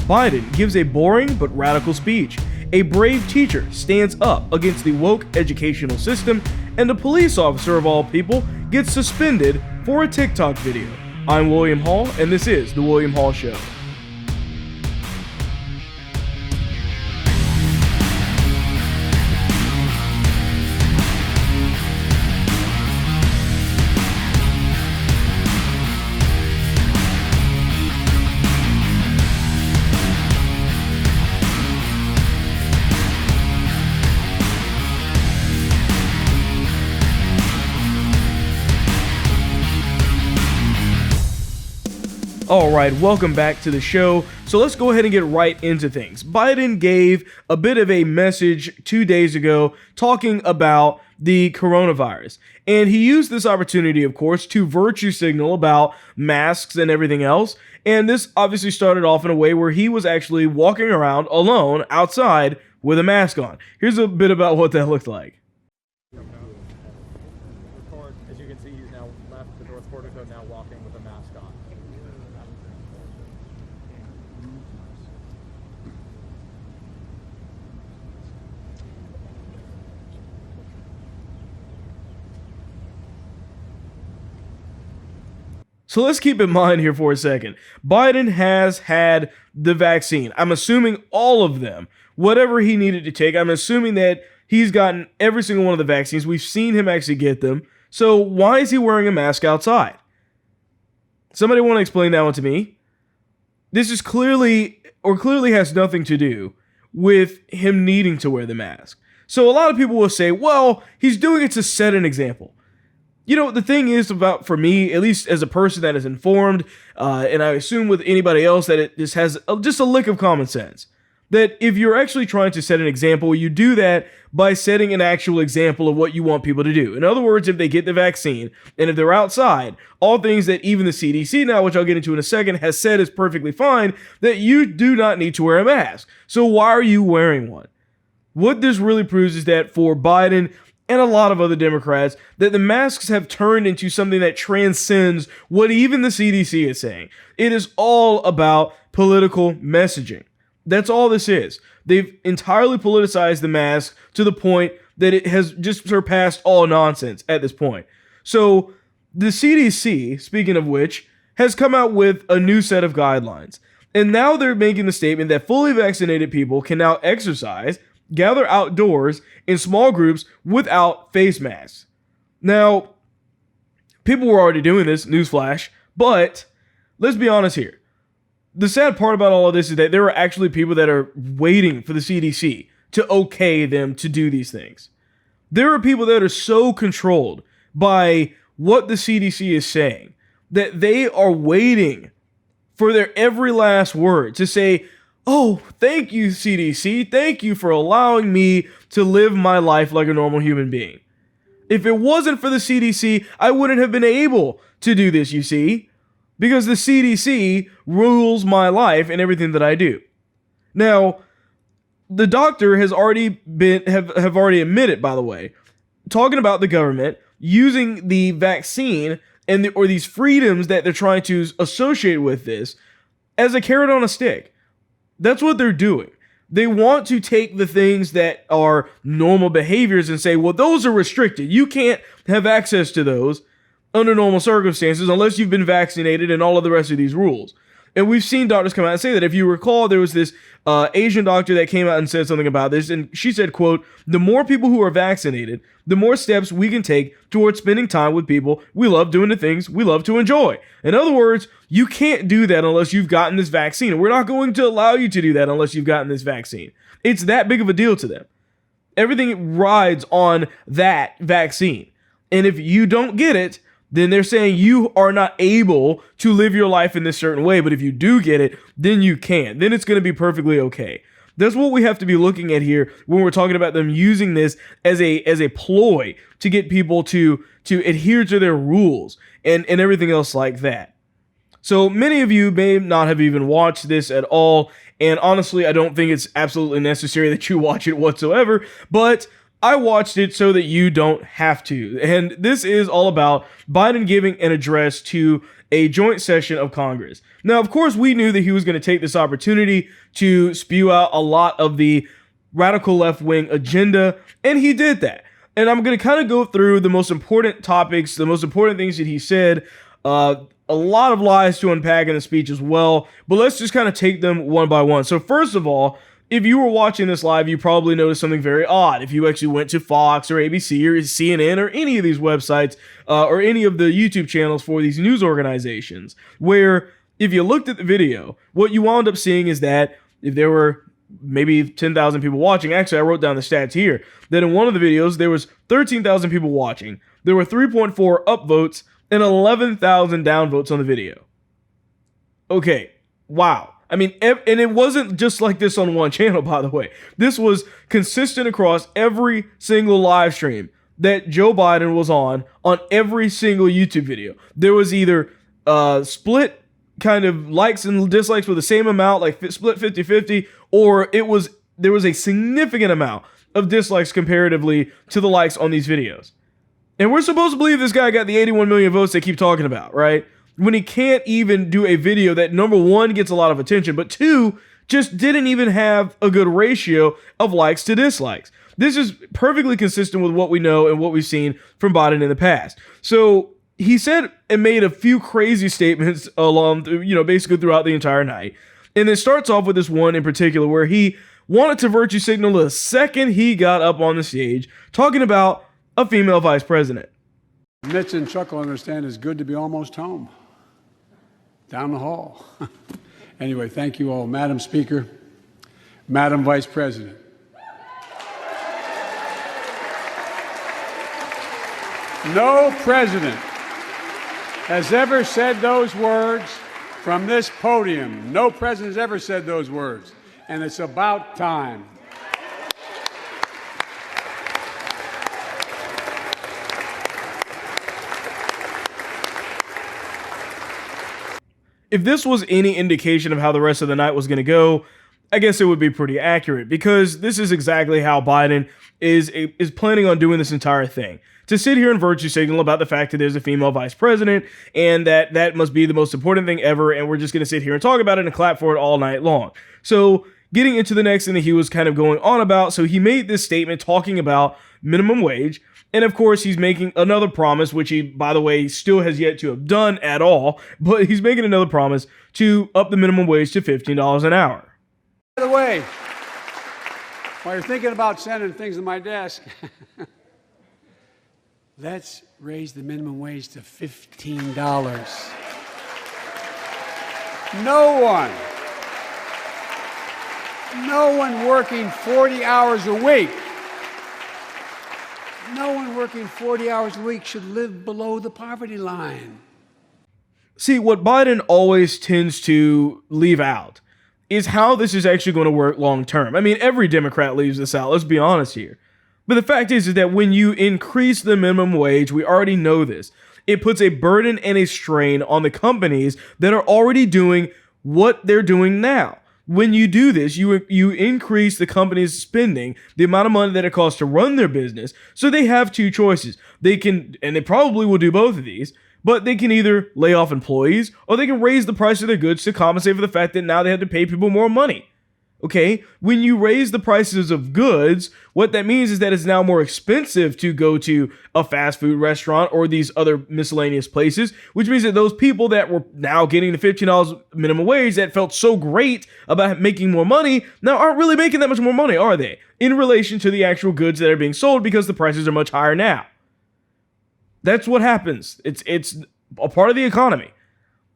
Biden gives a boring but radical speech. A brave teacher stands up against the woke educational system, and a police officer of all people gets suspended for a TikTok video. I'm William Hall, and this is The William Hall Show. Alright, welcome back to the show. So let's go ahead and get right into things. Biden gave a bit of a message 2 days ago talking about the coronavirus. And he used this opportunity, of course, to virtue signal about masks and everything else. And this obviously started off in a way where he was actually walking around alone outside with a mask on. Here's a bit about what that looked like. As you can see, he's now left the North Portico, now walking with a mask on. So let's keep in mind here for a second. Biden has had the vaccine. I'm assuming all of them, whatever he needed to take. I'm assuming that he's gotten every single one of the vaccines. We've seen him actually get them. So why is he wearing a mask outside? Somebody want to explain that one to me? This is clearly has nothing to do with him needing to wear the mask. So a lot of people will say, well, he's doing it to set an example. You know, the thing is about, for me, at least as a person that is informed, and I assume with anybody else that it just has just a lick of common sense, that if you're actually trying to set an example, you do that by setting an actual example of what you want people to do. In other words, if they get the vaccine, and if they're outside, all things that even the CDC now, which I'll get into in a second, has said is perfectly fine, that you do not need to wear a mask. So why are you wearing one? What this really proves is that for Biden and a lot of other Democrats, that the masks have turned into something that transcends what even the CDC is saying. It is all about political messaging. That's all this is. They've entirely politicized the mask to the point that it has just surpassed all nonsense at this point. So the CDC, speaking of which, has come out with a new set of guidelines. And now they're making the statement that fully vaccinated people can now exercise, gather outdoors in small groups without face masks. Now, people were already doing this, newsflash, but let's be honest here. The sad part about all of this is that there are actually people that are waiting for the CDC to okay them to do these things. There are people that are so controlled by what the CDC is saying that they are waiting for their every last word to say, oh, thank you, CDC. Thank you for allowing me to live my life like a normal human being. If it wasn't for the CDC, I wouldn't have been able to do this, you see, because the CDC rules my life and everything that I do. Now, the doctor has already have already admitted, by the way, talking about the government using the vaccine and or these freedoms that they're trying to associate with this as a carrot on a stick. That's what they're doing. They want to take the things that are normal behaviors and say, well, those are restricted. You can't have access to those under normal circumstances unless you've been vaccinated and all of the rest of these rules. And we've seen doctors come out and say that. If you recall, there was this Asian doctor that came out and said something about this. And she said, quote, the more people who are vaccinated, the more steps we can take towards spending time with people we love, doing the things we love to enjoy. In other words, you can't do that unless you've gotten this vaccine. And we're not going to allow you to do that unless you've gotten this vaccine. It's that big of a deal to them. Everything rides on that vaccine. And if you don't get it, then they're saying you are not able to live your life in this certain way. But if you do get it, then you can. Then it's going to be perfectly okay. That's what we have to be looking at here when we're talking about them using this as a ploy to get people to adhere to their rules and everything else like that. So many of you may not have even watched this at all. And honestly, I don't think it's absolutely necessary that you watch it whatsoever. But I watched it so that you don't have to. And this is all about Biden giving an address to a joint session of Congress. Now, of course, we knew that he was going to take this opportunity to spew out a lot of the radical left-wing agenda, and he did that. And I'm going to kind of go through the most important topics, the most important things that he said. A lot of lies to unpack in the speech as well, but let's just kind of take them one by one. So first of all, if you were watching this live, you probably noticed something very odd. If you actually went to Fox or ABC or CNN or any of these websites or any of the YouTube channels for these news organizations, where if you looked at the video, what you wound up seeing is that if there were maybe 10,000 people watching, actually I wrote down the stats here, that in one of the videos there was 13,000 people watching, there were 3.4 upvotes, and 11,000 downvotes on the video. Okay, wow. I mean, and it wasn't just like this on one channel, by the way. This was consistent across every single live stream that Joe Biden was on every single YouTube video. There was either split kind of likes and dislikes with the same amount, like split 50-50, or there was a significant amount of dislikes comparatively to the likes on these videos. And we're supposed to believe this guy got the 81 million votes they keep talking about, right? When he can't even do a video that, number one, gets a lot of attention, but two, just didn't even have a good ratio of likes to dislikes. This is perfectly consistent with what we know and what we've seen from Biden in the past. So he said and made a few crazy statements along, basically throughout the entire night. And it starts off with this one in particular where he wanted to virtue signal the second he got up on the stage talking about a female vice president. Mitch and Chuck will understand it's good to be almost home. Down the hall. Anyway, thank you all. Madam Speaker, Madam Vice President. No president has ever said those words from this podium. No president has ever said those words. And it's about time. If this was any indication of how the rest of the night was going to go, I guess it would be pretty accurate, because this is exactly how Biden is planning on doing this entire thing. To sit here and virtue signal about the fact that there's a female vice president and that must be the most important thing ever, and we're just going to sit here and talk about it and clap for it all night long. So getting into the next thing that he was kind of going on about, so he made this statement talking about minimum wage. And of course, he's making another promise, which he, by the way, still has yet to have done at all. But he's making another promise to up the minimum wage to $15 an hour. By the way, while you're thinking about sending things to my desk, let's raise the minimum wage to $15. No one working 40 hours a week. No one working 40 hours a week should live below the poverty line. See, what Biden always tends to leave out is how this is actually going to work long term. I mean, every Democrat leaves this out, let's be honest here. But the fact is that when you increase the minimum wage, we already know this, it puts a burden and a strain on the companies that are already doing what they're doing now. When you do this, you increase the company's spending, the amount of money that it costs to run their business. So they have two choices. They can, and they probably will do both of these, but they can either lay off employees or they can raise the price of their goods to compensate for the fact that now they have to pay people more money. Okay, when you raise the prices of goods, what that means is that it's now more expensive to go to a fast food restaurant or these other miscellaneous places, which means that those people that were now getting the $15 minimum wage that felt so great about making more money now aren't really making that much more money, are they? In relation to the actual goods that are being sold, because the prices are much higher now. That's what happens. It's a part of the economy.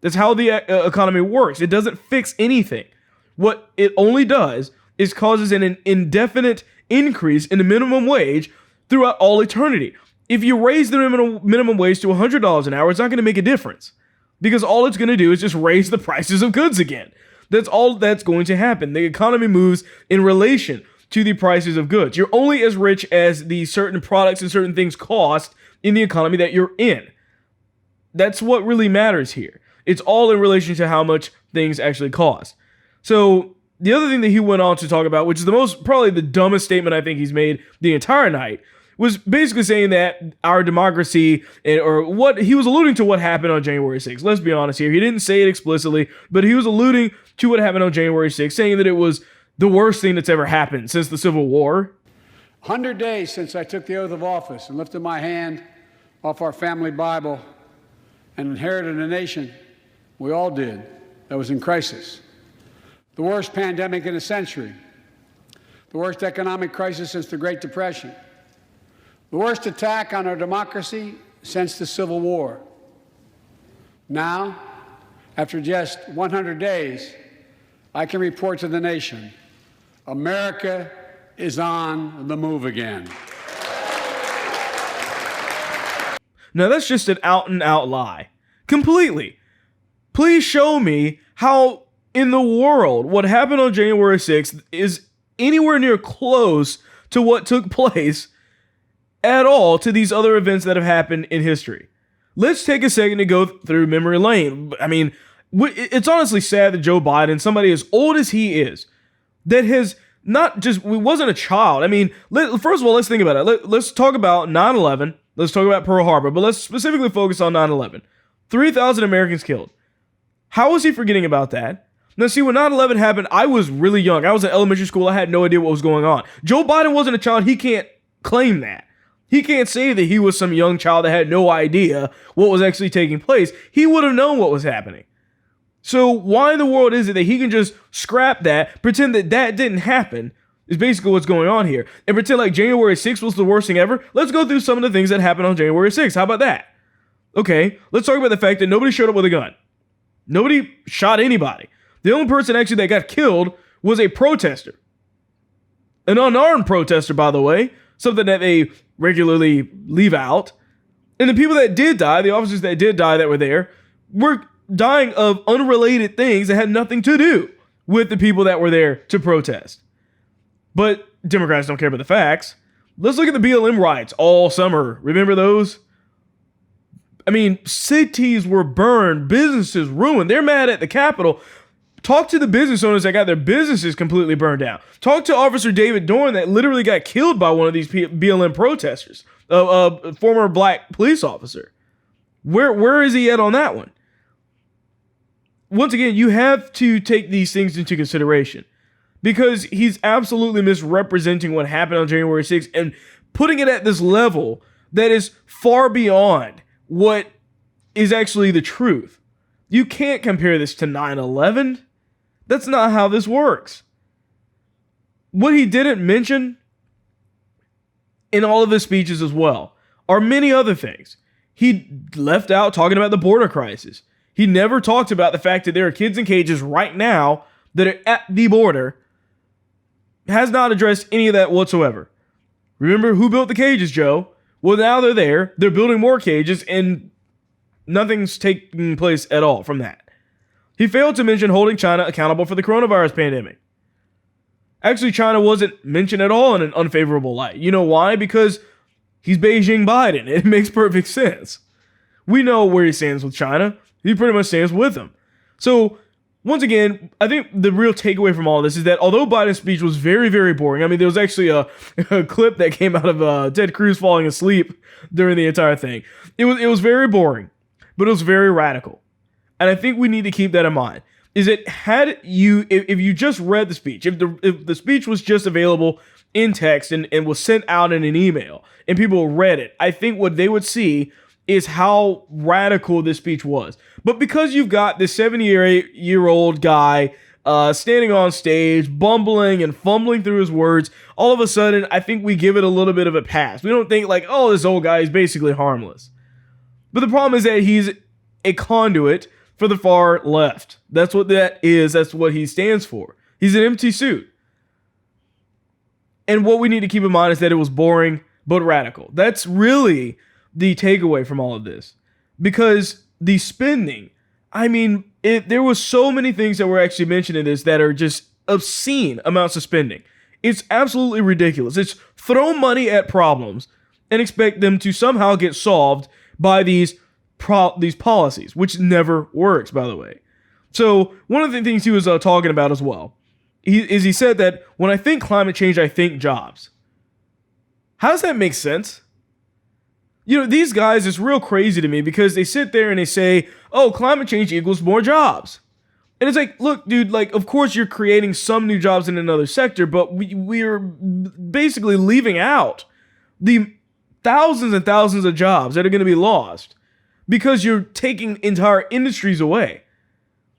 That's how the economy works. It doesn't fix anything. What it only does is causes an indefinite increase in the minimum wage throughout all eternity. If you raise the minimum wage to $100 an hour, it's not going to make a difference, because all it's going to do is just raise the prices of goods again. That's all that's going to happen. The economy moves in relation to the prices of goods. You're only as rich as the certain products and certain things cost in the economy that you're in. That's what really matters here. It's all in relation to how much things actually cost. So the other thing that he went on to talk about, which is probably the dumbest statement I think he's made the entire night, was basically saying that our democracy, or what he was alluding to what happened on January 6th. Let's be honest here. He didn't say it explicitly, but he was alluding to what happened on January 6th, saying that it was the worst thing that's ever happened since the Civil War. 100 days since I took the oath of office and lifted my hand off our family Bible and inherited a nation, we all did, that was in crisis. The worst pandemic in a century. The worst economic crisis since the Great Depression. The worst attack on our democracy since the Civil War. Now, after just 100 days, I can report to the nation, America is on the move again. Now that's just an out and out lie. Completely. Please show me how in the world what happened on January 6th is anywhere near close to what took place at all to these other events that have happened in history. Let's take a second to go through memory lane. I mean, it's honestly sad that Joe Biden, somebody as old as he is, that has not just, wasn't a child. I mean, first of all, let's think about it. Let's talk about 9/11. Let's talk about Pearl Harbor, but let's specifically focus on 9/11. 3,000 Americans killed. How was he forgetting about that? Now, see, when 9/11 happened, I was really young. I was in elementary school. I had no idea what was going on. Joe Biden wasn't a child. He can't claim that. He can't say that he was some young child that had no idea what was actually taking place. He would have known what was happening. So why in the world is it that he can just scrap that, pretend that that didn't happen, is basically what's going on here, and pretend like January 6th was the worst thing ever? Let's go through some of the things that happened on January 6th. How about that? Okay, let's talk about the fact that nobody showed up with a gun. Nobody shot anybody. The only person actually that got killed was a protester. An unarmed protester, by the way, something that they regularly leave out. And the people that did die, the officers that did die that were there, were dying of unrelated things that had nothing to do with the people that were there to protest. But Democrats don't care about the facts. Let's look at the BLM riots all summer. Remember those? I mean, cities were burned, businesses ruined. They're mad at the Capitol. Talk to the business owners that got their businesses completely burned down. Talk to Officer David Dorn that literally got killed by one of these BLM protesters, a former black police officer. Where is he at on that one? Once again, you have to take these things into consideration because he's absolutely misrepresenting what happened on January 6th and putting it at this level that is far beyond what is actually the truth. You can't compare this to 9/11. That's not how this works. What he didn't mention in all of his speeches as well are many other things. He left out talking about the border crisis. He never talked about the fact that there are kids in cages right now that are at the border. Has not addressed any of that whatsoever. Remember who built the cages, Joe? Well, now they're there. They're building more cages, and nothing's taking place at all from that. He failed to mention holding China accountable for the coronavirus pandemic. Actually, China wasn't mentioned at all in an unfavorable light. You know why? Because he's Beijing Biden. It makes perfect sense. We know where he stands with China. He pretty much stands with them. So, once again, I think the real takeaway from all of this is that although Biden's speech was very, very boring, I mean, there was actually a clip that came out of Ted Cruz falling asleep during the entire thing. It was very boring, but it was very radical. And I think we need to keep that in mind. Is that if you just read the speech, if the speech was just available in text and was sent out in an email and people read it, I think what they would see is how radical this speech was. But because you've got this 78-year-old guy standing on stage, bumbling and fumbling through his words, all of a sudden, I think we give it a little bit of a pass. We don't think like, oh, this old guy is basically harmless. But the problem is that he's a conduit for the far left. That's what that is. That's what he stands for. He's an empty suit. And what we need to keep in mind is that it was boring but radical. That's really the takeaway from all of this. Because the spending, I mean, there was so many things that were actually mentioned in this that are just obscene amounts of spending. It's absolutely ridiculous. It's throw money at problems and expect them to somehow get solved by these policies, which never works, by the way. So one of the things he was talking about as well, he said that when I think climate change, I think jobs. How does that make sense? You know, these guys, it's real crazy to me because they sit there and they say, oh, climate change equals more jobs. And it's like, look, dude, like, of course you're creating some new jobs in another sector, but we're basically leaving out the thousands and thousands of jobs that are going to be lost because you're taking entire industries away.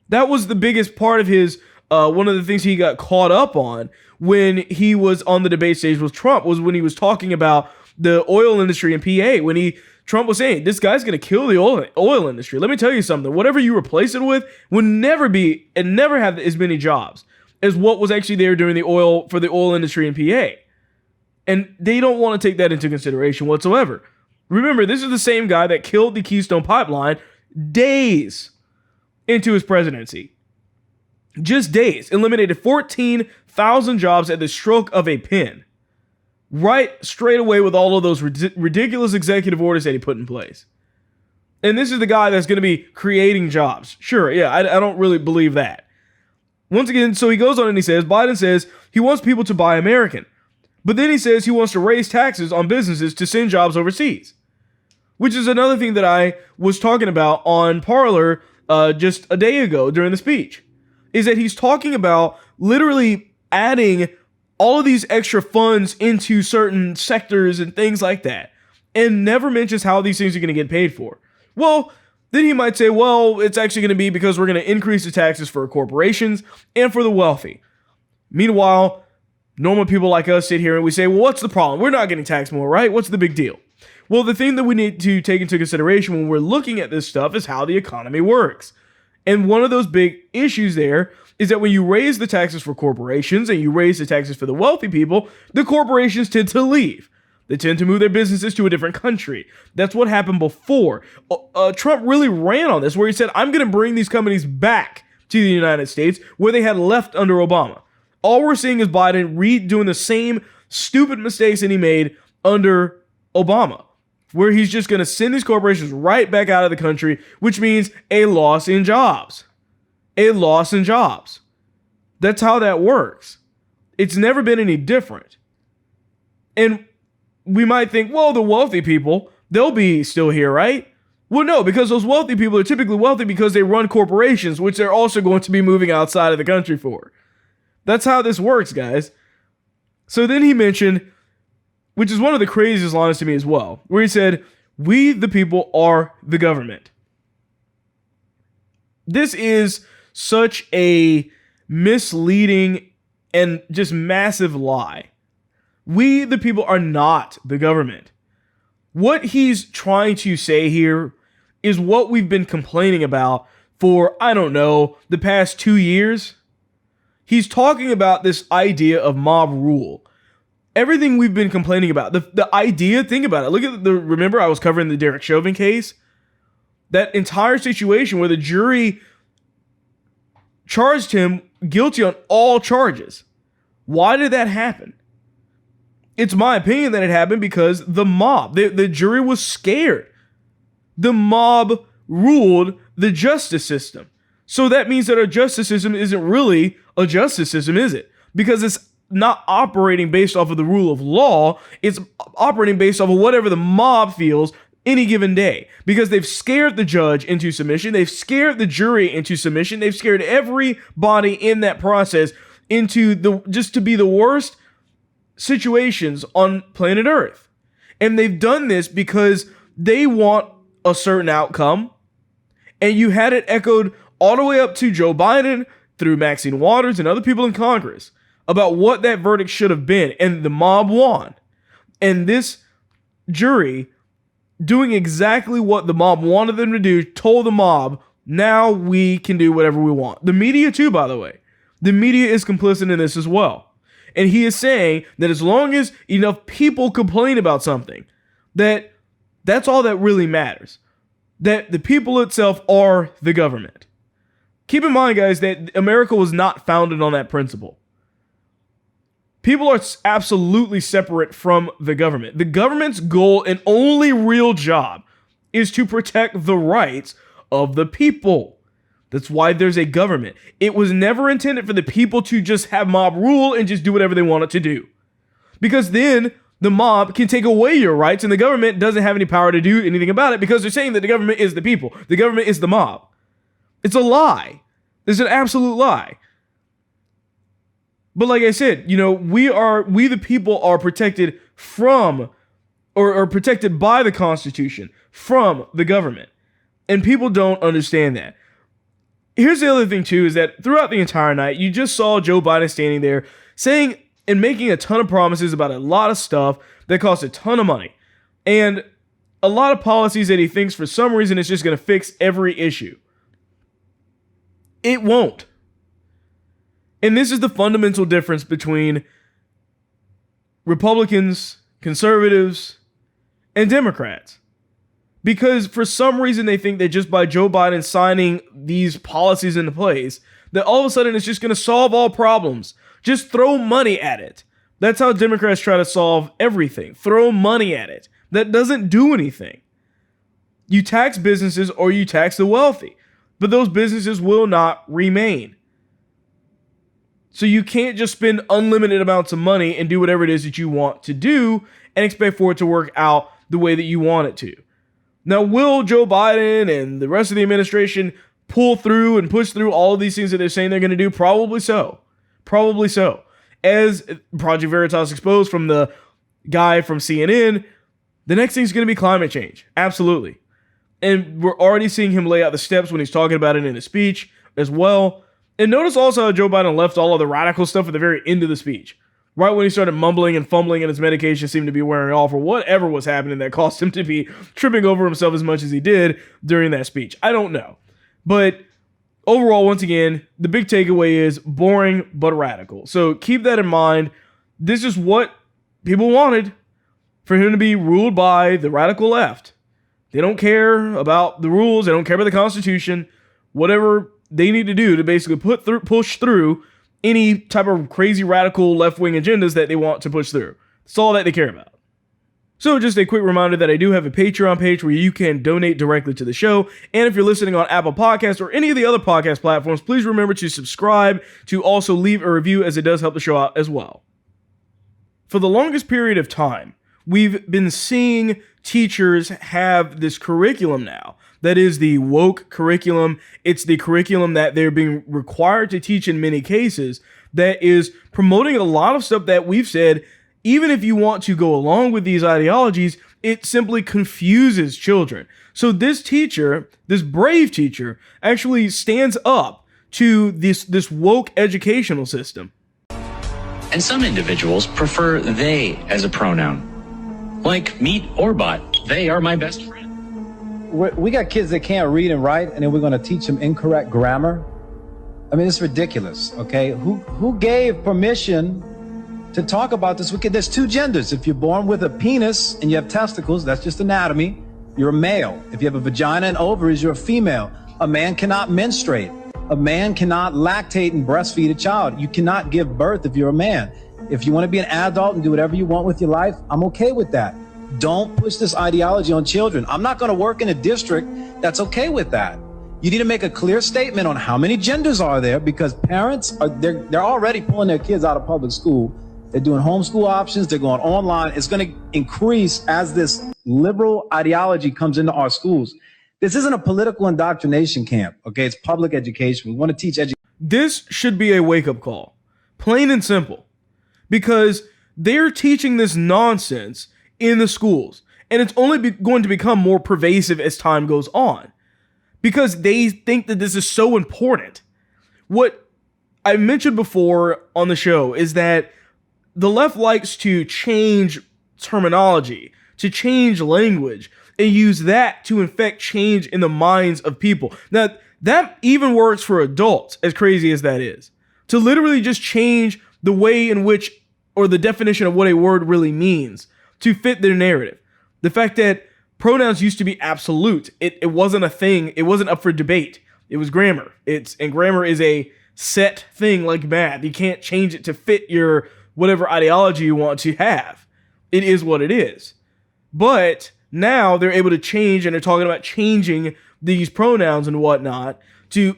That was the biggest part of his, one of the things he got caught up on when he was on the debate stage with Trump, was when he was talking about the oil industry in PA, when Trump was saying, this guy's going to kill the oil industry. Let me tell you something. Whatever you replace it with will never be and never have as many jobs as what was actually there during for the oil industry in PA. And they don't want to take that into consideration whatsoever. Remember, this is the same guy that killed the Keystone Pipeline days into his presidency. Just days. Eliminated 14,000 jobs at the stroke of a pen. Right straight away with all of those ridiculous executive orders that he put in place. And this is the guy that's going to be creating jobs. Sure, yeah, I don't really believe that. Once again, so he goes on and he says, Biden says he wants people to buy American. But then he says he wants to raise taxes on businesses to send jobs overseas. Which is another thing that I was talking about on Parler just a day ago during the speech. Is that he's talking about literally adding all of these extra funds into certain sectors and things like that, and never mentions how these things are going to get paid for. Well, then he might say, well, it's actually going to be because we're going to increase the taxes for corporations and for the wealthy. Meanwhile, normal people like us sit here and we say, well, what's the problem? We're not getting taxed more, right? What's the big deal? Well, the thing that we need to take into consideration when we're looking at this stuff is how the economy works. And one of those big issues there is that when you raise the taxes for corporations and you raise the taxes for the wealthy people, the corporations tend to leave. They tend to move their businesses to a different country. That's what happened before. Trump really ran on this, where he said, I'm going to bring these companies back to the United States where they had left under Obama. All we're seeing is Biden doing the same stupid mistakes that he made under Obama, where he's just going to send these corporations right back out of the country, which means a loss in jobs. A loss in jobs. That's how that works. It's never been any different. And we might think, well, the wealthy people, they'll be still here, right? Well, no, because those wealthy people are typically wealthy because they run corporations, which they're also going to be moving outside of the country for. That's how this works, guys. So then he mentioned, which is one of the craziest lines to me as well, where he said, we, the people, are the government. This is such a misleading and just massive lie. We, the people, are not the government. What he's trying to say here is what we've been complaining about for, I don't know, the past 2 years. He's talking about this idea of mob rule. Everything we've been complaining about, the idea, think about it. Look at remember I was covering the Derek Chauvin case? That entire situation where the jury charged him guilty on all charges. Why did that happen? It's my opinion that it happened because the mob, the jury was scared. The mob ruled the justice system. So that means that our justice system isn't really a justice system, is it? Because it's not operating based off of the rule of law. It's operating based off of whatever the mob feels any given day. Because they've scared the judge into submission. They've scared the jury into submission. They've scared everybody in that process into just to be the worst situations on planet Earth. And they've done this because they want a certain outcome. And you had it echoed all the way up to Joe Biden through Maxine Waters and other people in Congress about what that verdict should have been. And the mob won. And this jury, doing exactly what the mob wanted them to do, told the mob, now we can do whatever we want. The media too, by the way. The media is complicit in this as well. And he is saying that as long as enough people complain about something, that's all that really matters. That the people itself are the government. Keep in mind, guys, that America was not founded on that principle. People are absolutely separate from the government. The government's goal and only real job is to protect the rights of the people. That's why there's a government. It was never intended for the people to just have mob rule and just do whatever they wanted to do. Because then the mob can take away your rights, and the government doesn't have any power to do anything about it because they're saying that the government is the people. The government is the mob. It's a lie. It's an absolute lie. But like I said, we the people are protected from, or protected by the Constitution from the government. And people don't understand that. Here's the other thing too, is that throughout the entire night, you just saw Joe Biden standing there saying and making a ton of promises about a lot of stuff that costs a ton of money. And a lot of policies that he thinks for some reason is just going to fix every issue. It won't. And this is the fundamental difference between Republicans, conservatives, and Democrats. Because for some reason they think that just by Joe Biden signing these policies into place, that all of a sudden it's just going to solve all problems. Just throw money at it. That's how Democrats try to solve everything. Throw money at it. That doesn't do anything. You tax businesses or you tax the wealthy, but those businesses will not remain. So you can't just spend unlimited amounts of money and do whatever it is that you want to do and expect for it to work out the way that you want it to. Now, will Joe Biden and the rest of the administration pull through and push through all of these things that they're saying they're going to do? Probably so. Probably so. As Project Veritas exposed from the guy from CNN, the next thing is going to be climate change. Absolutely. And we're already seeing him lay out the steps when he's talking about it in his speech as well. And notice also how Joe Biden left all of the radical stuff at the very end of the speech. Right when he started mumbling and fumbling and his medication seemed to be wearing off or whatever was happening that caused him to be tripping over himself as much as he did during that speech. I don't know. But overall, once again, the big takeaway is boring but radical. So keep that in mind. This is what people wanted, for him to be ruled by the radical left. They don't care about the rules. They don't care about the Constitution. Whatever they need to do to basically push through any type of crazy radical left-wing agendas that they want to push through. That's all that they care about. So just a quick reminder that I do have a Patreon page where you can donate directly to the show. And if you're listening on Apple Podcasts or any of the other podcast platforms, please remember to subscribe, to also leave a review, as it does help the show out as well. For the longest period of time, we've been seeing teachers have this curriculum now. That is the woke curriculum. It's the curriculum that they're being required to teach in many cases that is promoting a lot of stuff that we've said, even if you want to go along with these ideologies, it simply confuses children. So this teacher, this brave teacher, actually stands up to this woke educational system. And some individuals prefer they as a pronoun. Like meat or bot, they are my best friend. We got kids that can't read and write, and then we're going to teach them incorrect grammar. I mean, it's ridiculous, okay? Who gave permission to talk about this? There's two genders. If you're born with a penis and you have testicles, that's just anatomy. You're a male. If you have a vagina and ovaries, you're a female. A man cannot menstruate. A man cannot lactate and breastfeed a child. You cannot give birth if you're a man. If you want to be an adult and do whatever you want with your life, I'm okay with that. Don't push this ideology on children. I'm not going to work in a district that's okay with that. You need to make a clear statement on how many genders are there, because parents they're already pulling their kids out of public school. They're doing homeschool options. They're going online. It's going to increase as this liberal ideology comes into our schools. This isn't a political indoctrination camp, okay? It's public education. We want to teach education. This should be a wake-up call, plain and simple, because they're teaching this nonsense in the schools, and it's only going to become more pervasive as time goes on, because they think that this is so important. What I mentioned before on the show is that the left likes to change terminology, to change language, and use that to infect change in the minds of people. Now, that even works for adults, as crazy as that is. To literally just change the way in which, or the definition of what a word really means, to fit their narrative. The fact that pronouns used to be absolute. It wasn't a thing. It wasn't up for debate. It was grammar. And grammar is a set thing like math. You can't change it to fit your whatever ideology you want to have. It is what it is. But now they're able to change, and they're talking about changing these pronouns and whatnot to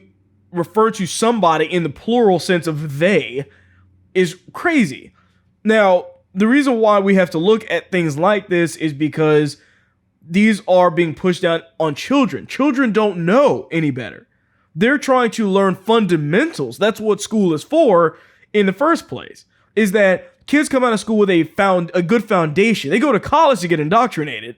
refer to somebody in the plural sense of they is crazy. Now, the reason why we have to look at things like this is because these are being pushed down on children. Children don't know any better. They're trying to learn fundamentals. That's what school is for in the first place, is that kids come out of school with a good foundation. They go to college to get indoctrinated.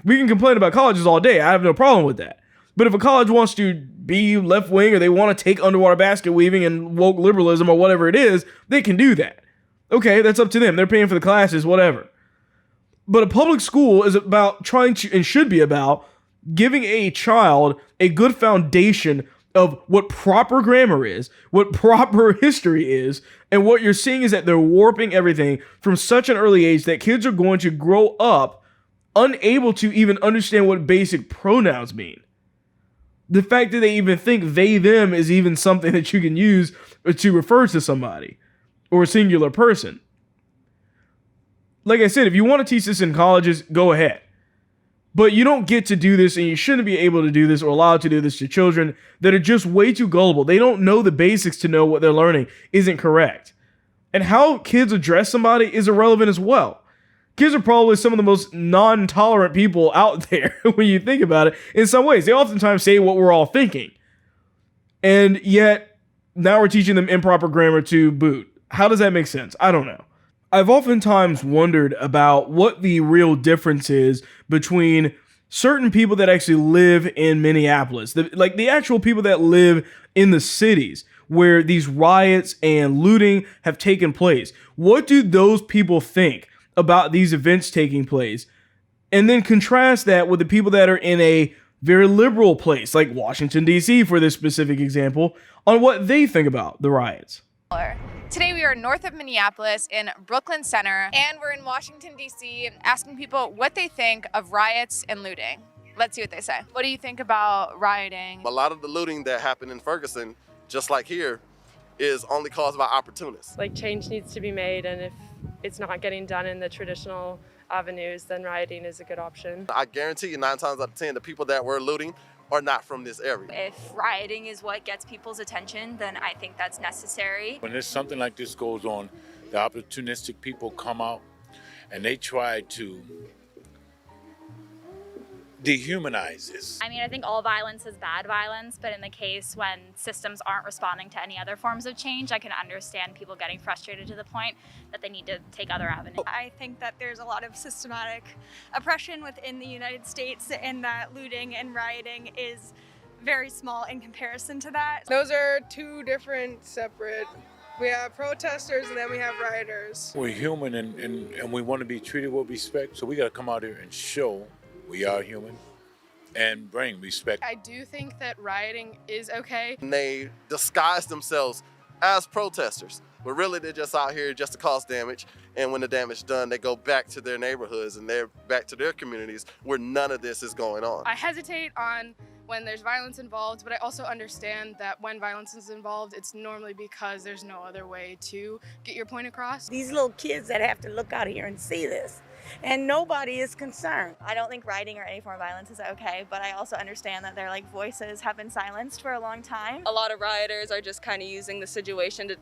We can complain about colleges all day. I have no problem with that. But if a college wants to be left wing or they want to take underwater basket weaving and woke liberalism or whatever it is, they can do that. Okay, that's up to them. They're paying for the classes, whatever. But a public school is about trying to, and should be about, giving a child a good foundation of what proper grammar is, what proper history is, and what you're seeing is that they're warping everything from such an early age that kids are going to grow up unable to even understand what basic pronouns mean. The fact that they even think they, them is even something that you can use to refer to somebody or a singular person. Like I said, if you want to teach this in colleges, go ahead. But you don't get to do this, and you shouldn't be able to do this or allowed to do this to children that are just way too gullible. They don't know the basics to know what they're learning isn't correct. And how kids address somebody is irrelevant as well. Kids are probably some of the most non-tolerant people out there when you think about it. In some ways, they oftentimes say what we're all thinking. And yet, now we're teaching them improper grammar to boot. How does that make sense? I don't know. I've oftentimes wondered about what the real difference is between certain people that actually live in Minneapolis, the actual people that live in the cities where these riots and looting have taken place. What do those people think about these events taking place? And then contrast that with the people that are in a very liberal place, like Washington, D.C., for this specific example, on what they think about the riots. Today we are north of Minneapolis in Brooklyn Center, and we're in Washington, D.C., asking people what they think of riots and looting. Let's see what they say. What do you think about rioting? A lot of the looting that happened in Ferguson, just like here, is only caused by opportunists. Like, change needs to be made, and if it's not getting done in the traditional avenues, then rioting is a good option. I guarantee you 9 times out of 10, the people that were looting are not from this area. If rioting is what gets people's attention, then I think that's necessary. When there's something like this goes on, the opportunistic people come out and they try to dehumanize this. I mean, I think all violence is bad violence, but in the case when systems aren't responding to any other forms of change, I can understand people getting frustrated to the point that they need to take other avenues. I think that there's a lot of systematic oppression within the United States, and that looting and rioting is very small in comparison to that. Those are two different separate. We have protesters and then we have rioters. We're human and we want to be treated with respect, so we got to come out here and show we are human and bring respect. I do think that rioting is okay. And they disguise themselves as protesters, but really they're just out here just to cause damage. And when the damage is done, they go back to their neighborhoods and they're back to their communities where none of this is going on. I hesitate on when there's violence involved, but I also understand that when violence is involved, it's normally because there's no other way to get your point across. These little kids that have to look out here and see this, and nobody is concerned. I don't think rioting or any form of violence is okay, but I also understand that their voices have been silenced for a long time. A lot of rioters are just kind of using the situation to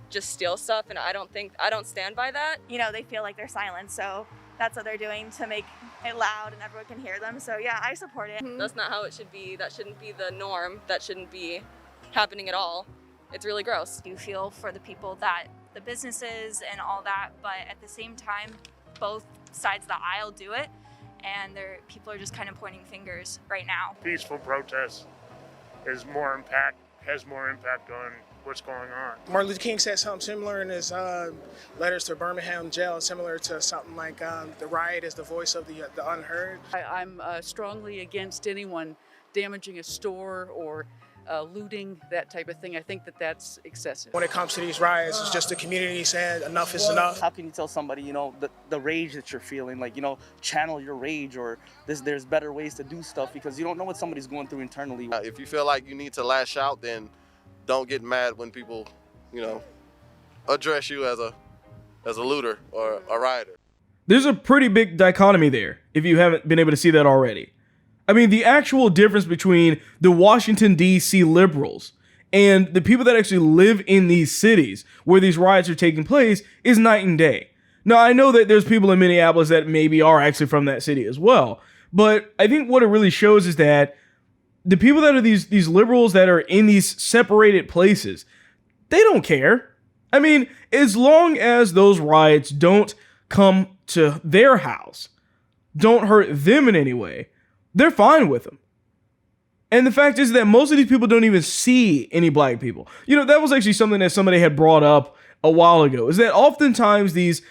just steal stuff, and I don't stand by that. You know, they feel like they're silenced, so that's what they're doing to make it loud and everyone can hear them. So yeah, I support it. That's not how it should be. That shouldn't be the norm. That shouldn't be happening at all. It's really gross. You feel for the people that, the businesses and all that, but at the same time, both sides of the aisle do it, and people are just kind of pointing fingers right now. Peaceful protest has more impact on what's going on. Martin Luther King said something similar in his letters to Birmingham jail, similar to something like the riot is the voice of the unheard. I'm strongly against anyone damaging a store or looting, that type of thing. I think that that's excessive. When it comes to these riots, it's just the community saying enough is enough. How can you tell somebody, the rage that you're feeling, channel your rage, or there's better ways to do stuff, because you don't know what somebody's going through internally. If you feel like you need to lash out, then don't get mad when people, address you as a looter or a rioter. There's a pretty big dichotomy there, if you haven't been able to see that already. I mean, the actual difference between the Washington, D.C. liberals and the people that actually live in these cities where these riots are taking place is night and day. Now, I know that there's people in Minneapolis that maybe are actually from that city as well, but I think what it really shows is that the people that are these liberals that are in these separated places, they don't care. I mean, as long as those riots don't come to their house, don't hurt them in any way, they're fine with them. And the fact is that most of these people don't even see any black people. You know, that was actually something that somebody had brought up a while ago, is that oftentimes these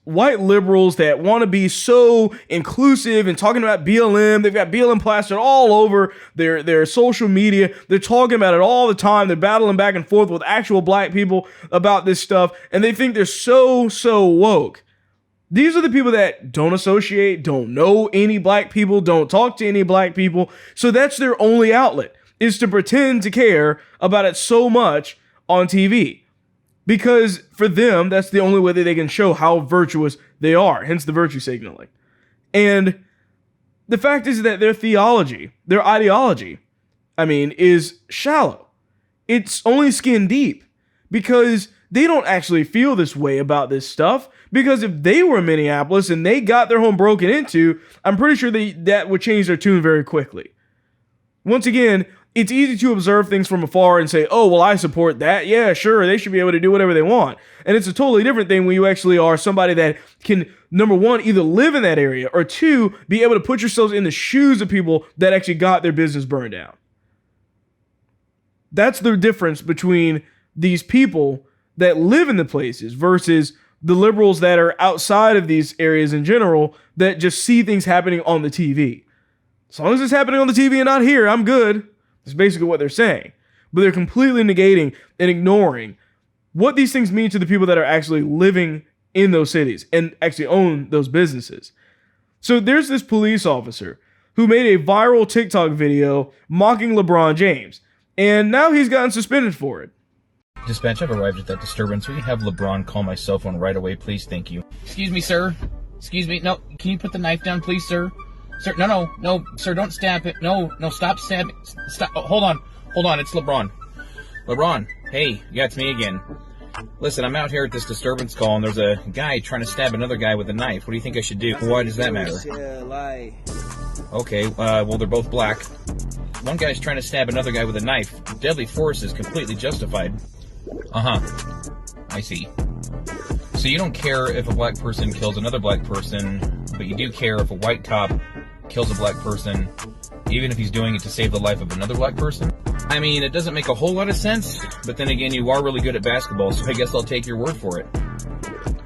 white liberals that want to be so inclusive and talking about BLM, they've got BLM plastered all over their social media. They're talking about it all the time. They're battling back and forth with actual black people about this stuff, and they think they're so woke. These are the people that don't associate, don't know any black people, don't talk to any black people. So that's their only outlet, is to pretend to care about it so much on TV. Because for them, that's the only way that they can show how virtuous they are, hence the virtue signaling. And the fact is that their theology, their ideology, is shallow. It's only skin deep, because they don't actually feel this way about this stuff. Because if they were in Minneapolis and they got their home broken into, I'm pretty sure that would change their tune very quickly. Once again, it's easy to observe things from afar and say, oh, well, I support that. Yeah, sure, they should be able to do whatever they want. And it's a totally different thing when you actually are somebody that can, number one, either live in that area, or two, be able to put yourselves in the shoes of people that actually got their business burned down. That's the difference between these people that live in the places versus the liberals that are outside of these areas in general that just see things happening on the TV. As long as it's happening on the TV and not here, I'm good. That's basically what they're saying. But they're completely negating and ignoring what these things mean to the people that are actually living in those cities and actually own those businesses. So there's this police officer who made a viral TikTok video mocking LeBron James, and now he's gotten suspended for it. Dispatch, I've arrived at that disturbance. We can have LeBron call my cell phone right away, please. Thank you. Excuse me, sir. Excuse me. No, can you put the knife down, please, sir? Sir, no, sir, don't stab it. No, stop stabbing. Stop. Oh, hold on. It's LeBron. LeBron, hey, yeah, it's me again. Listen, I'm out here at this disturbance call, and there's a guy trying to stab another guy with a knife. What do you think I should do? Why does that matter? Okay, well, they're both black. One guy's trying to stab another guy with a knife. Deadly force is completely justified. I see. So you don't care if a black person kills another black person, but you do care if a white cop kills a black person, even if he's doing it to save the life of another black person? I mean, it doesn't make a whole lot of sense, but then again, you are really good at basketball, so I guess I'll take your word for it.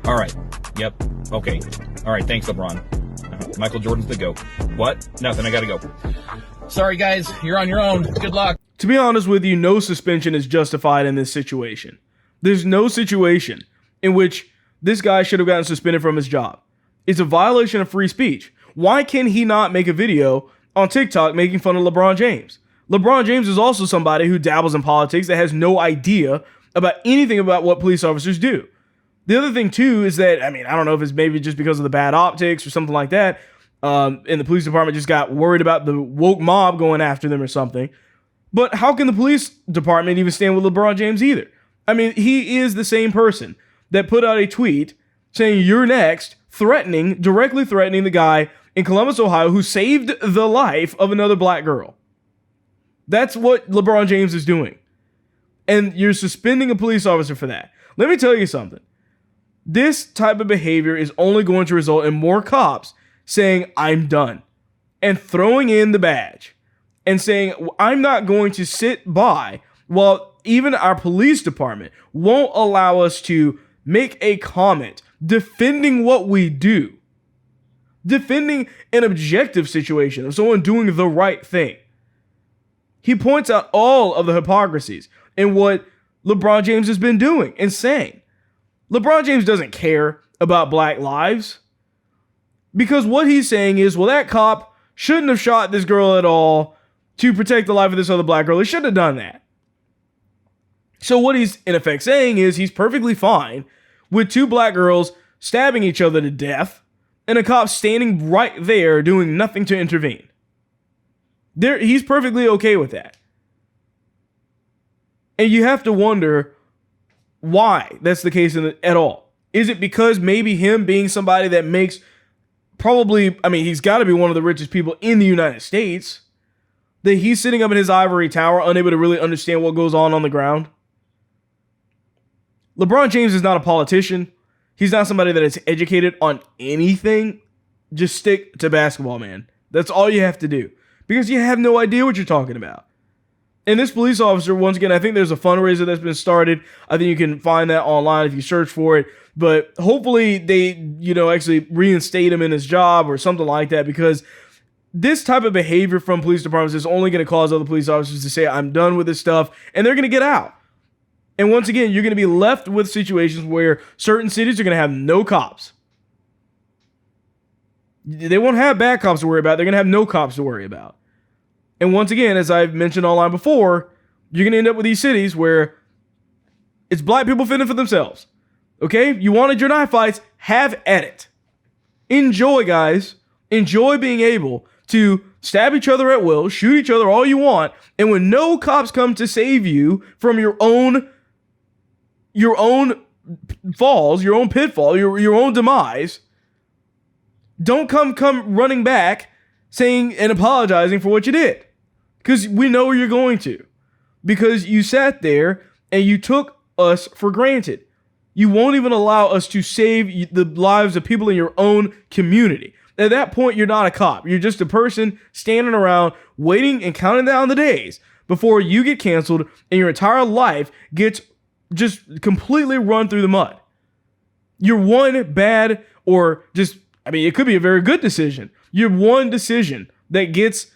All right. Yep. Okay. All right. Thanks, LeBron. Michael Jordan's the GOAT. What? Nothing. I gotta go. Sorry, guys. You're on your own. Good luck. To be honest with you, no suspension is justified in this situation. There's no situation in which this guy should have gotten suspended from his job. It's a violation of free speech. Why can he not make a video on TikTok making fun of LeBron James? LeBron James is also somebody who dabbles in politics that has no idea about anything about what police officers do. The other thing, too, is that, I don't know if it's maybe just because of the bad optics or something like that, and the police department just got worried about the woke mob going after them or something. But how can the police department even stand with LeBron James either? He is the same person that put out a tweet saying, "You're next," directly threatening the guy in Columbus, Ohio, who saved the life of another black girl. That's what LeBron James is doing. And you're suspending a police officer for that. Let me tell you something. This type of behavior is only going to result in more cops saying, "I'm done," and throwing in the badge and saying, "I'm not going to sit by while even our police department won't allow us to make a comment defending what we do, defending an objective situation of someone doing the right thing." He points out all of the hypocrisies in what LeBron James has been doing and saying. LeBron James doesn't care about black lives, because what he's saying is, well, that cop shouldn't have shot this girl at all to protect the life of this other black girl. He shouldn't have done that. So what he's in effect saying is he's perfectly fine with two black girls stabbing each other to death and a cop standing right there doing nothing to intervene. He's perfectly okay with that. And you have to wonder why that's the case at all. Is it because maybe him being somebody that makes probably, I mean, he's got to be one of the richest people in the United States, that he's sitting up in his ivory tower, unable to really understand what goes on the ground? LeBron James is not a politician. He's not somebody that is educated on anything. Just stick to basketball, man. That's all you have to do, because you have no idea what you're talking about. And this police officer, once again, I think there's a fundraiser that's been started. I think you can find that online if you search for it. But hopefully they, actually reinstate him in his job or something like that, because this type of behavior from police departments is only going to cause other police officers to say, I'm done with this stuff, and they're going to get out. And once again, you're going to be left with situations where certain cities are going to have no cops. They won't have bad cops to worry about. They're going to have no cops to worry about. And once again, as I've mentioned online before, you're going to end up with these cities where it's black people fending for themselves. Okay? You wanted your knife fights? Have at it. Enjoy, guys. Enjoy being able to stab each other at will, shoot each other all you want, and when no cops come to save you from your own falls, your own pitfall, your own demise, don't come running back saying and apologizing for what you did. Because we know you're going to. Because you sat there and you took us for granted. You won't even allow us to save the lives of people in your own community. At that point, you're not a cop. You're just a person standing around waiting and counting down the days before you get canceled and your entire life gets just completely run through the mud. You're one bad or just, it could be a very good decision. You're one decision that gets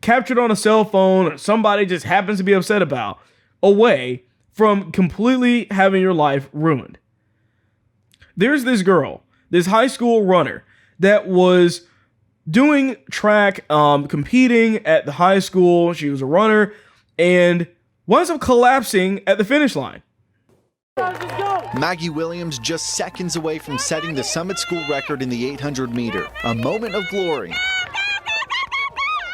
captured on a cell phone or somebody just happens to be upset about away from completely having your life ruined. There's this girl, this high school runner that was doing track, competing at the high school. She was a runner and winds up collapsing at the finish line. Maggie Williams just seconds away from setting the Summit School record in the 800 meter. A moment of glory,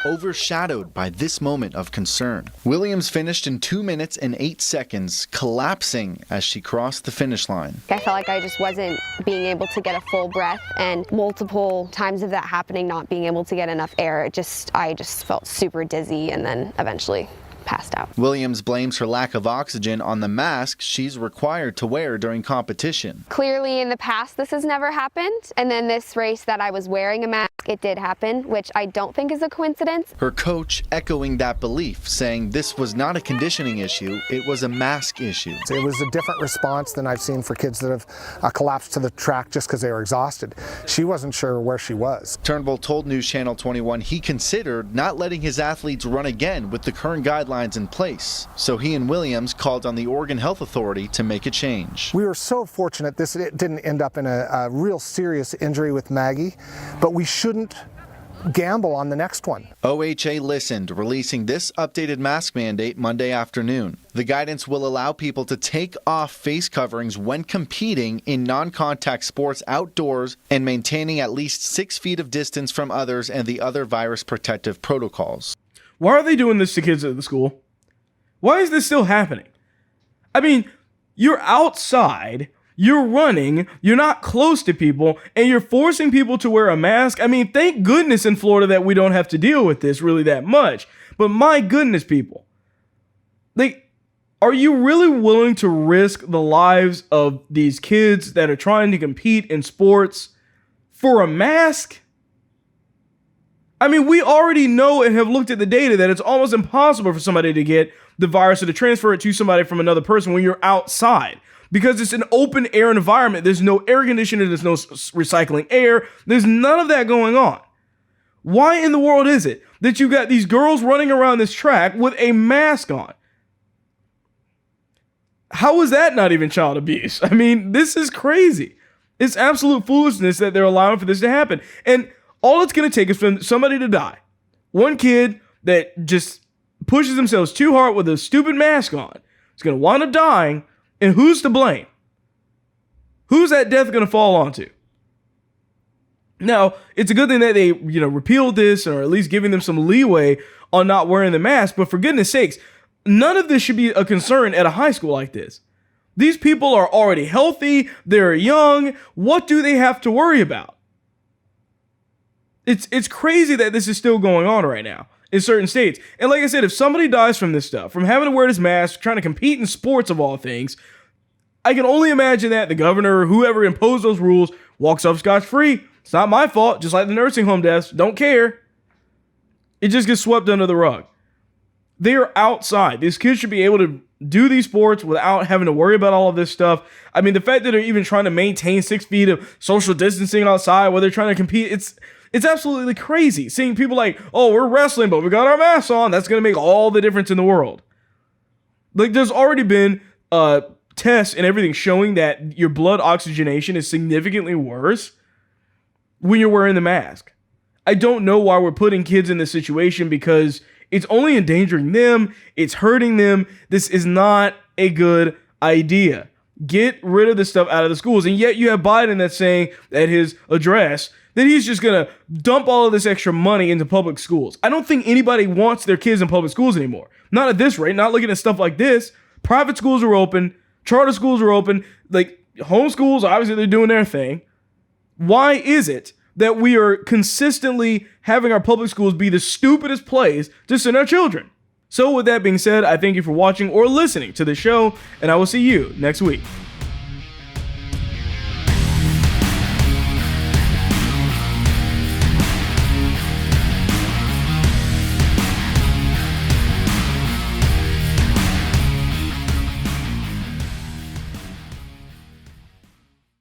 overshadowed by this moment of concern. Williams finished in 2 minutes and 8 seconds, collapsing as she crossed the finish line. I felt like I just wasn't being able to get a full breath, and multiple times of that happening, not being able to get enough air, I just felt super dizzy and then eventually passed out. Williams blames her lack of oxygen on the mask she's required to wear during competition. Clearly in the past this has never happened, and then this race that I was wearing a mask, it did happen, which I don't think is a coincidence. Her coach echoing that belief, saying this was not a conditioning issue, it was a mask issue. It was a different response than I've seen for kids that have collapsed to the track just because they were exhausted. She wasn't sure where she was. Turnbull told News Channel 21 he considered not letting his athletes run again with the current guidelines in place. So he and Williams called on the Oregon Health Authority to make a change. We were so fortunate it didn't end up in a real serious injury with Maggie, but we shouldn't gamble on the next one. OHA listened, releasing this updated mask mandate Monday afternoon. The guidance will allow people to take off face coverings when competing in non-contact sports outdoors and maintaining at least 6 feet of distance from others and the other virus protective protocols. Why are they doing this to kids at the school? Why is this still happening? You're outside, you're running, you're not close to people, and you're forcing people to wear a mask. Thank goodness in Florida that we don't have to deal with this really that much. But my goodness, people. Are you really willing to risk the lives of these kids that are trying to compete in sports for a mask? We already know and have looked at the data that it's almost impossible for somebody to get the virus or to transfer it to somebody from another person when you're outside, because it's an open air environment. There's no air conditioning, there's no recycling air, there's none of that going on. Why in the world is it that you got these girls running around this track with a mask on? How is that not even child abuse? This is crazy. It's absolute foolishness that they're allowing for this to happen. And all it's going to take is for somebody to die. One kid that just pushes themselves too hard with a stupid mask on is going to wind up dying, and who's to blame? Who's that death going to fall onto? Now, it's a good thing that they, repealed this, or at least giving them some leeway on not wearing the mask, but for goodness sakes, none of this should be a concern at a high school like this. These people are already healthy. They're young. What do they have to worry about? It's crazy that this is still going on right now in certain states. And like I said, if somebody dies from this stuff, from having to wear this mask, trying to compete in sports of all things, I can only imagine that the governor or whoever imposed those rules walks up scotch-free. It's not my fault, just like the nursing home deaths. Don't care. It just gets swept under the rug. They are outside. These kids should be able to do these sports without having to worry about all of this stuff. I mean, the fact that they're even trying to maintain 6 feet of social distancing outside while they're trying to compete, it's absolutely crazy. Seeing people like, oh, we're wrestling, but we got our masks on. That's going to make all the difference in the world. Like, there's already been tests and everything showing that your blood oxygenation is significantly worse when you're wearing the mask. I don't know why we're putting kids in this situation, because it's only endangering them. It's hurting them. This is not a good idea. Get rid of this stuff out of the schools. And yet you have Biden that's saying at his address that he's just going to dump all of this extra money into public schools. I don't think anybody wants their kids in public schools anymore. Not at this rate. Not looking at stuff like this. Private schools are open. Charter schools are open. Like, homeschools, obviously they're doing their thing. Why is it that we are consistently having our public schools be the stupidest place to send our children? So with that being said, I thank you for watching or listening to the show, and I will see you next week.